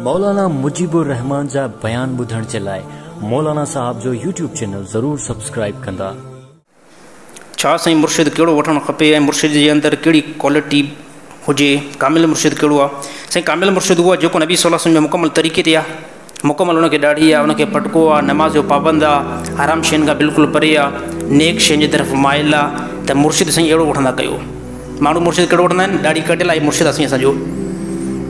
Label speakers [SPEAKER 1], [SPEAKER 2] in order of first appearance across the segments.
[SPEAKER 1] मौलाना मुजीबुर रहमान जा बयान बुधण जे लाइ मौलाना साहब जो यूट्यूब चैनल ज़रूर सब्सक्राइब कंदा।
[SPEAKER 2] छा साईं मुर्शिद कहिड़ो वठणु खपे ऐं मुर्शिद जे अंदरि कहिड़ी क्वालिटी हुजे। कामिल मुर्शिद कहिड़ो आहे? साईं कामिल मुर्शिद उहो जेको नबी सल्लल्लाहु अलैहि वसल्लम में मुकमल तरीक़े ते आहे, मुकमल उनखे ॾाढी आहे, उनखे पटको आहे, नमाज़ जो पाबंद आहे, हराम शयुनि खां बिल्कुलु परे आहे, नेक शयुनि जी तरफ़ माइल आहे। त मुर्शिद साईं अहिड़ो वठंदा कयो। माण्हू मुर्शिद कहिड़ो वठंदा आहिनि? ॾाढी कटियल आहे मुर्शिद आहे साईं असांजो,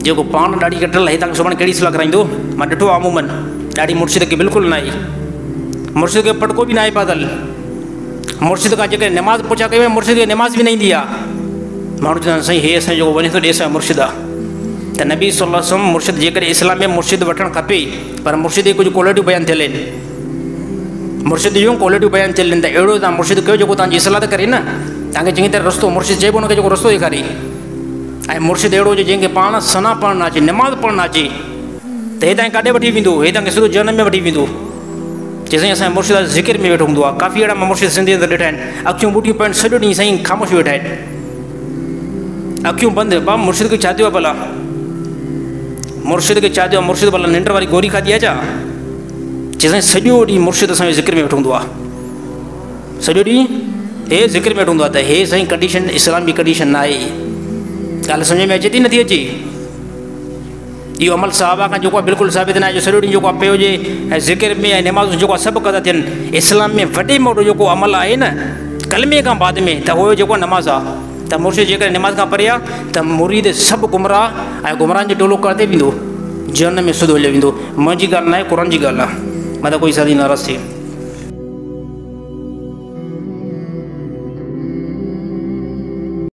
[SPEAKER 2] जेको पाण ॾाढी कटियल आहे तव्हांखे सुभाणे कहिड़ी सलाह कराईंदो। मां ॾिठो आहे अमूमन ॾाढी मुर्शिद खे बिल्कुलु न आहे, मुर्शिद खे पटको बि न आहे पातल, मुर्शिद खां जेके नमाज़ पुछा कई मुर्शिद खे नमाज़ बि न ईंदी आहे। माण्हू चवंदा आहिनि साईं हे असांजो जेको वञे थो ॾे असांजो मुर्शिद आहे। त नबी सल्लल्लाहु अलैहि वसल्लम मुर्शिद जेकॾहिं इस्लाम में मुर्शिद वठणु खपे, पर मुर्शिद जी कुझु क्वालिटियूं बयानु थियल आहिनि, मुर्शिद जूं क्वालिटियूं बयानु थियल आहिनि। त अहिड़ो तव्हां मुर्शिद कयो जेको तव्हांजी इस्लाह त करे न, तव्हांखे चङी तरह रस्तो, मुर्शिद चइबो हुनखे जेको रस्तो ॾेखारे। ऐं मुर्शिद अहिड़ो हुजे जंहिंखे पाण सना पढ़णु न अचे, नमाज़ पढ़णु न अचे, त हे तव्हांखे काॾे वठी वेंदो? हे तव्हांखे सिधो जनम में वठी वेंदो। चई साईं असांजो मुर्शिद ज़िक्र में वेठो हूंदो आहे। काफ़ी अहिड़ा मां मुर्शिद सिंधी अंदरि ॾिठा आहिनि, अखियूं ॿुटियूं पाइनि सॼो ॾींहुं साईं ख़ामोश वेठा आहिनि, अखियूं बंदि। बा मुर्शिद खे छा थियो आहे भला? मुर्शिद खे छा थियो आहे? मुर्शिद भला निंड वारी गोरी खाधी आहे छा? चई साईं सॼो ॾींहुं मुर्शिद असांजो ज़िक्र में वेठो हूंदो आहे, सॼो ॾींहुं हे ज़िक्र में वेठो हूंदो आहे। त हे साईं कंडीशन इस्लाम जी कंडीशन न आहे। ॻाल्हि सम्झ में अचे थी नथी अचे? इहो अमल साहबा खां जेको आहे बिल्कुलु साबित न आहे, जो सॼो ॾींहुं जेको आहे पियो हुजे ऐं ज़िक्र में ऐं नमाज़ जेको आहे सभु कंदा थियनि। इस्लाम में वॾे में वॾो जेको अमल आहे न कलमे खां बाद में, त उहो जेको नमाज़ आहे। त मुर्शिद जेकॾहिं नमाज़ खां परे आहे त मुरीद सभु गुमराह ऐं गुमराहनि जो टोलो करते वेंदो, जन में सिधो हलियो वेंदो। मुंहिंजी ॻाल्हि न आहे, क़ुर जी ॻाल्हि आहे, मतिलबु कोई सादी नाराज़ थिए।